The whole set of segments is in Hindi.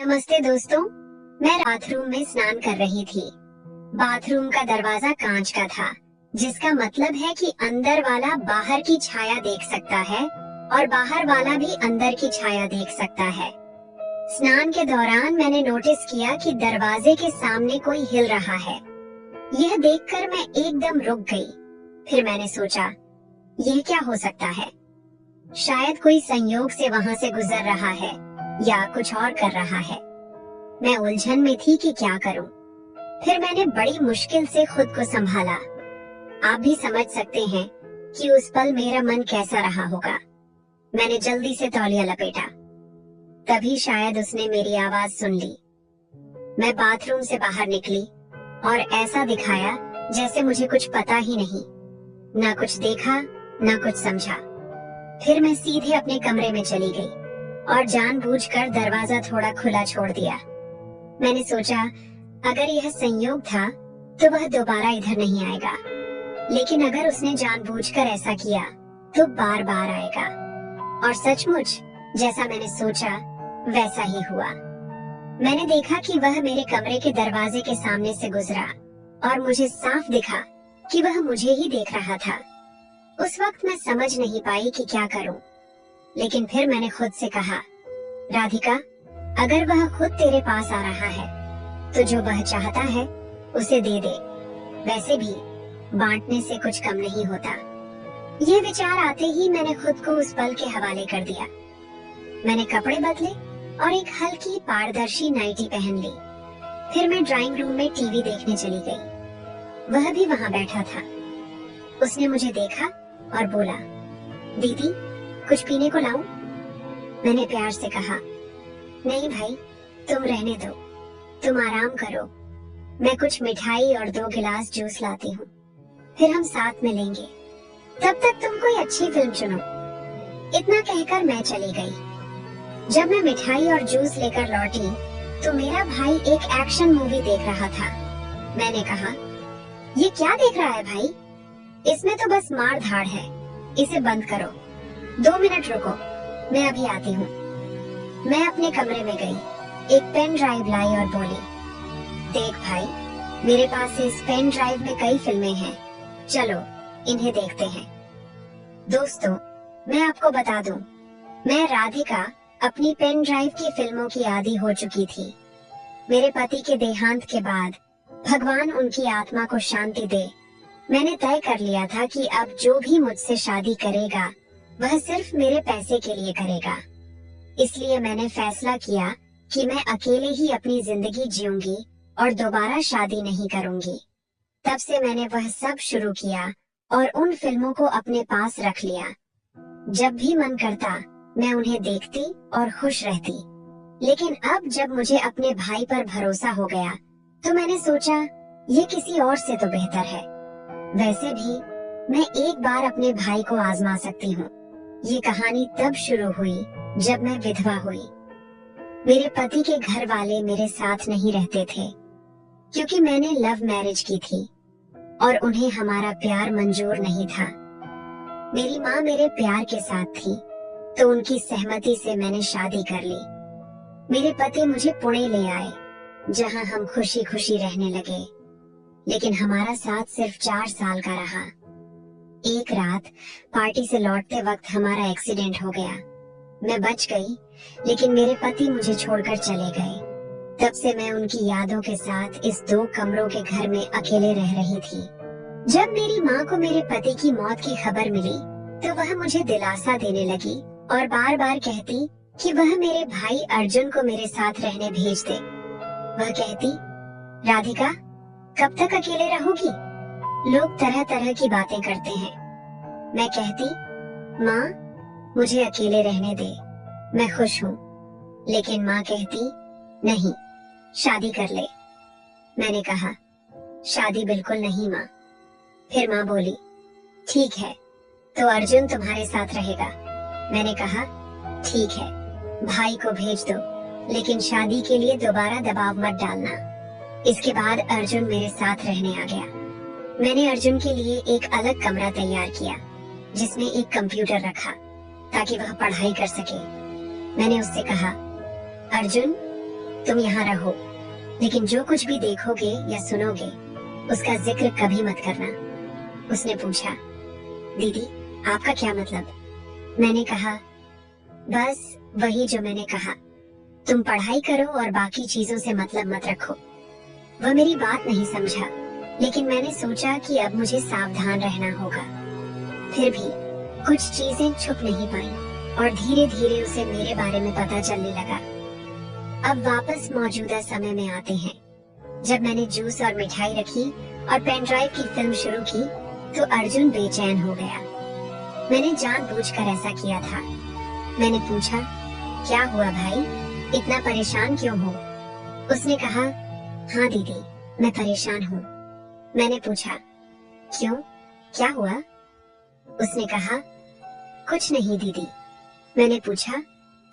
नमस्ते दोस्तों, मैं बाथरूम में स्नान कर रही थी। बाथरूम का दरवाजा कांच का था, जिसका मतलब है कि अंदर वाला बाहर की छाया देख सकता है और बाहर वाला भी अंदर की छाया देख सकता है। स्नान के दौरान मैंने नोटिस किया कि दरवाजे के सामने कोई हिल रहा है। यह देखकर मैं एकदम रुक गई। फिर मैंने सोचा, यह क्या हो सकता है? शायद कोई संयोग से वहां से गुजर रहा है या कुछ और कर रहा है। मैं उलझन में थी कि क्या करूं। फिर मैंने बड़ी मुश्किल से खुद को संभाला। आप भी समझ सकते हैं कि उस पल मेरा मन कैसा रहा होगा। मैंने जल्दी से तौलिया लपेटा। तभी शायद उसने मेरी आवाज सुन ली। मैं बाथरूम से बाहर निकली और ऐसा दिखाया जैसे मुझे कुछ पता ही नहीं। ना कुछ देखा, ना कुछ समझा। फिर मैं सीधे अपने कमरे में चली गई और जानबूझकर दरवाजा थोड़ा खुला छोड़ दिया। मैंने सोचा, अगर यह संयोग था तो वह दोबारा इधर नहीं आएगा, लेकिन अगर उसने जानबूझकर ऐसा किया तो बार बार आएगा। और सचमुच जैसा मैंने सोचा वैसा ही हुआ। मैंने देखा कि वह मेरे कमरे के दरवाजे के सामने से गुजरा और मुझे साफ दिखा कि वह मुझे ही देख रहा था। उस वक्त मैं समझ नहीं पाई कि क्या करूं, लेकिन फिर मैंने खुद से कहा, राधिका, अगर वह खुद तेरे पास आ रहा है तो जो वह चाहता है उसे दे दे। वैसे भी बांटने से कुछ कम नहीं होता। यह विचार आते ही मैंने खुद को उस पल के हवाले कर दिया। मैंने कपड़े बदले और एक हल्की पारदर्शी नाइटी पहन ली। फिर मैं ड्राइंग रूम में टीवी देखने चली गई। वह भी वहां बैठा था। उसने मुझे देखा और बोला, दीदी, कुछ पीने को लाऊं? मैंने प्यार से कहा, नहीं भाई, तुम रहने दो, तुम आराम करो। मैं कुछ मिठाई और 2 गिलास जूस लाती हूँ, फिर हम साथ में लेंगे। तब तक तुम कोई अच्छी फिल्म चुनो। इतना कहकर मैं चली गई। जब मैं मिठाई और जूस लेकर लौटी तो मेरा भाई एक एक्शन मूवी देख रहा था। मैंने कहा, ये क्या देख रहा है भाई? इसमें तो बस मार धाड़ है, इसे बंद करो। 2 मिनट रुको, मैं अभी आती हूँ। मैं अपने कमरे में गई, एक पेन ड्राइव लाई और बोली, देख भाई, मेरे पास इस पेन ड्राइव में कई फिल्में हैं, चलो इन्हें देखते हैं। दोस्तों, मैं आपको बता दूं, मैं राधिका अपनी पेन ड्राइव की फिल्मों की आदी हो चुकी थी। मेरे पति के देहांत के बाद भगवान उनकी आत्मा को शांति दे, मैंने तय कर लिया था कि अब जो भी मुझसे शादी करेगा वह सिर्फ मेरे पैसे के लिए करेगा। इसलिए मैंने फैसला किया कि मैं अकेले ही अपनी जिंदगी जीऊंगी और दोबारा शादी नहीं करूंगी। तब से मैंने वह सब शुरू किया और उन फिल्मों को अपने पास रख लिया। जब भी मन करता मैं उन्हें देखती और खुश रहती। लेकिन अब जब मुझे अपने भाई पर भरोसा हो गया तो मैंने सोचा, ये किसी और से तो बेहतर है। वैसे भी मैं एक बार अपने भाई को आजमा सकती हूँ। ये कहानी तब शुरू हुई जब मैं विधवा हुई। मेरे पति के घर वाले मेरे साथ नहीं रहते थे, क्योंकि मैंने लव मैरिज की थी और उन्हें हमारा प्यार मंजूर नहीं था। मेरी माँ मेरे प्यार के साथ थी, तो उनकी सहमति से मैंने शादी कर ली। मेरे पति मुझे पुणे ले आए, जहाँ हम खुशी खुशी रहने लगे। लेकिन हमारा साथ सिर्फ 4 साल का रहा। एक रात पार्टी से लौटते वक्त हमारा एक्सीडेंट हो गया। मैं बच गई, लेकिन मेरे पति मुझे छोड़कर चले गए। तब से मैं उनकी यादों के साथ इस 2 कमरों के घर में अकेले रह रही थी। जब मेरी माँ को मेरे पति की मौत की खबर मिली तो वह मुझे दिलासा देने लगी और बार बार कहती कि वह मेरे भाई अर्जुन को मेरे साथ रहने भेज दे। वह कहती, राधिका, कब तक अकेले रहोगी? लोग तरह तरह की बातें करते हैं। मैं कहती, माँ, मुझे अकेले रहने दे, मैं खुश हूँ। लेकिन माँ कहती, नहीं, शादी कर ले। मैंने कहा, शादी बिल्कुल नहीं माँ। फिर माँ बोली, ठीक है, तो अर्जुन तुम्हारे साथ रहेगा। मैंने कहा, ठीक है, भाई को भेज दो, लेकिन शादी के लिए दोबारा दबाव मत डालना। इसके बाद अर्जुन मेरे साथ रहने आ गया। मैंने अर्जुन के लिए एक अलग कमरा तैयार किया, जिसमें एक कंप्यूटर रखा, ताकि वह पढ़ाई कर सके। मैंने उससे कहा, अर्जुन, तुम यहाँ रहो, लेकिन जो कुछ भी देखोगे या सुनोगे उसका जिक्र कभी मत करना। उसने पूछा, दीदी आपका क्या मतलब? मैंने कहा, बस वही जो मैंने कहा, तुम पढ़ाई करो और बाकी चीजों से मतलब मत रखो। वह मेरी बात नहीं समझा, लेकिन मैंने सोचा कि अब मुझे सावधान रहना होगा। फिर भी कुछ चीजें छुप नहीं पाई और धीरे धीरे उसे मेरे बारे में पता चलने लगा। अब वापस मौजूदा समय में आते हैं। जब मैंने जूस और मिठाई रखी और पेन ड्राइव की फिल्म शुरू की तो अर्जुन बेचैन हो गया। मैंने जानबूझकर ऐसा किया था। मैंने पूछा, क्या हुआ भाई, इतना परेशान क्यों हो? उसने कहा, हाँ दीदी मैं परेशान हूँ। मैंने पूछा, क्यों, क्या हुआ? उसने कहा, कुछ नहीं दीदी। मैंने पूछा,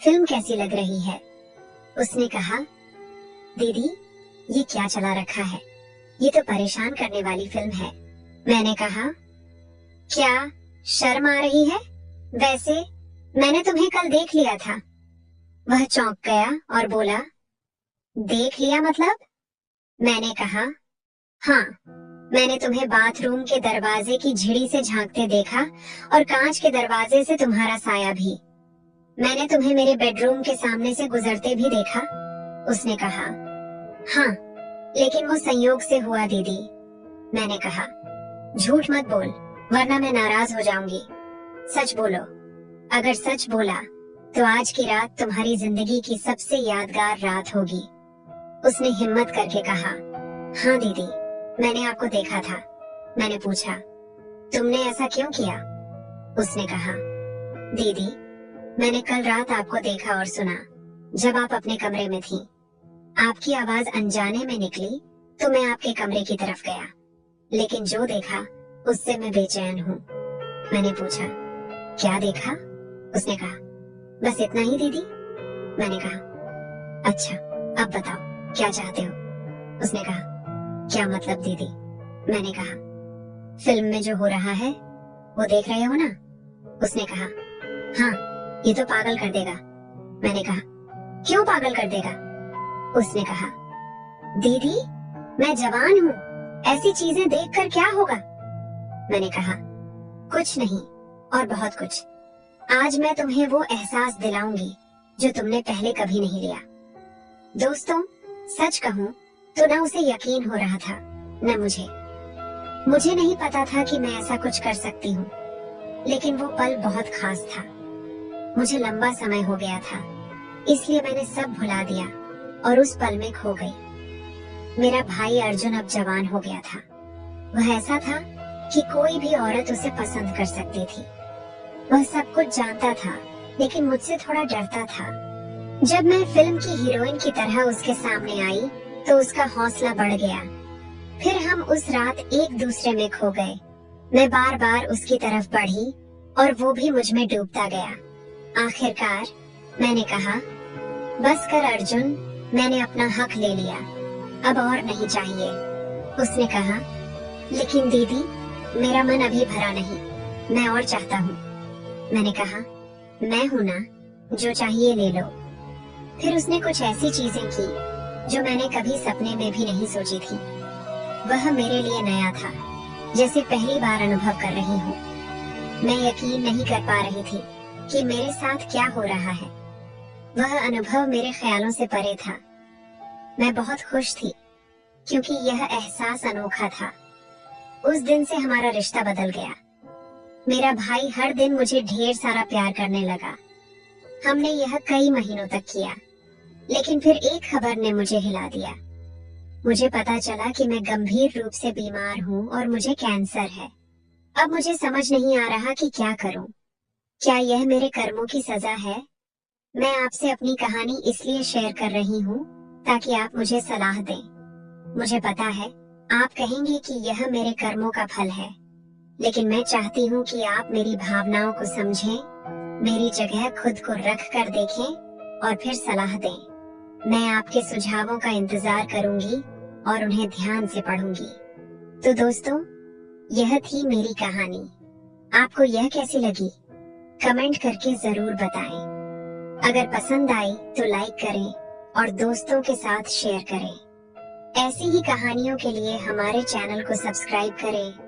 फिल्म कैसी लग रही है? उसने कहा, दीदी ये क्या चला रखा है, ये तो परेशान करने वाली फिल्म है। मैंने कहा, क्या शर्म आ रही है? वैसे मैंने तुम्हें कल देख लिया था। वह चौंक गया और बोला, देख लिया मतलब? मैंने कहा, हाँ, मैंने तुम्हें बाथरूम के दरवाजे की झिड़ी से झांकते देखा और कांच के दरवाजे से तुम्हारा साया भी। मैंने तुम्हें मेरे बेडरूम के सामने से गुजरते भी देखा। उसने कहा, हाँ, लेकिन वो संयोग से हुआ दीदी। मैंने कहा, झूठ मत बोल वरना मैं नाराज हो जाऊंगी। सच बोलो। अगर सच बोला तो आज की रात तुम्हारी जिंदगी की सबसे यादगार रात होगी। उसने हिम्मत करके कहा, हाँ दीदी मैंने आपको देखा था। मैंने पूछा, तुमने ऐसा क्यों किया? उसने कहा, दीदी मैंने कल रात आपको देखा और सुना जब आप अपने कमरे में थी। आपकी आवाज अनजाने में निकली तो मैं आपके कमरे की तरफ गया, लेकिन जो देखा उससे मैं बेचैन हूँ। मैंने पूछा, क्या देखा? उसने कहा, बस इतना ही दीदी। मैंने कहा, अच्छा अब बताओ क्या चाहते हो? उसने कहा, क्या मतलब दीदी? मैंने कहा, फिल्म में जो हो रहा है वो देख रहे हो ना? उसने कहा, हाँ, ये तो पागल कर देगा। मैंने कहा, क्यों पागल कर देगा? उसने कहा, दीदी मैं जवान हूँ, ऐसी चीजें देखकर क्या होगा? मैंने कहा, कुछ नहीं और बहुत कुछ। आज मैं तुम्हें वो एहसास दिलाऊंगी जो तुमने पहले कभी नहीं लिया। दोस्तों सच कहूं तो न उसे यकीन हो रहा था न मुझे नहीं पता था कि मैं ऐसा कुछ कर सकती हूँ, लेकिन वो पल बहुत खास था। मुझे लंबा समय हो गया था, इसलिए मैंने सब भुला दिया और उस पल में खो गई। मेरा भाई अर्जुन अब जवान हो गया था। वह ऐसा था कि कोई भी औरत उसे पसंद कर सकती थी। वह सब कुछ जानता था, लेकिन मुझसे थोड़ा डरता था। जब मैं फिल्म की हीरोइन की तरह उसके सामने आई तो उसका हौसला बढ़ गया। फिर हम उस रात एक दूसरे में खो गए। मैं बार बार उसकी तरफ बढ़ी और वो भी मुझ में डूबता गया। आखिरकार मैंने कहा, बस कर अर्जुन, मैंने अपना हक ले लिया, अब और नहीं चाहिए। उसने कहा, लेकिन दीदी मेरा मन अभी भरा नहीं, मैं और चाहता हूँ। मैंने कहा, मैं हूं ना, जो चाहिए ले लो। फिर उसने कुछ ऐसी चीजें की जो मैंने कभी सपने में भी नहीं सोची थी। वह मेरे लिए नया था, जैसे पहली बार अनुभव कर रही हूँ। मैं यकीन नहीं कर पा रही थी कि मेरे साथ क्या हो रहा है। वह अनुभव मेरे ख्यालों से परे था। मैं बहुत खुश थी क्योंकि यह एहसास अनोखा था। उस दिन से हमारा रिश्ता बदल गया। मेरा भाई हर दिन मुझे ढेर सारा प्यार करने लगा। हमने यह कई महीनों तक किया, लेकिन फिर एक खबर ने मुझे हिला दिया। मुझे पता चला कि मैं गंभीर रूप से बीमार हूँ और मुझे कैंसर है। अब मुझे समझ नहीं आ रहा कि क्या करूं। क्या यह मेरे कर्मों की सजा है? मैं आपसे अपनी कहानी इसलिए शेयर कर रही हूँ ताकि आप मुझे सलाह दें। मुझे पता है आप कहेंगे कि यह मेरे कर्मों का फल है, लेकिन मैं चाहती हूँ कि आप मेरी भावनाओं को समझें, मेरी जगह खुद को रख कर देखें और फिर सलाह दें। मैं आपके सुझावों का इंतजार करूंगी और उन्हें ध्यान से पढ़ूंगी। तो दोस्तों, यह थी मेरी कहानी। आपको यह कैसी लगी? कमेंट करके जरूर बताएं। अगर पसंद आई तो लाइक करें और दोस्तों के साथ शेयर करें। ऐसी ही कहानियों के लिए हमारे चैनल को सब्सक्राइब करें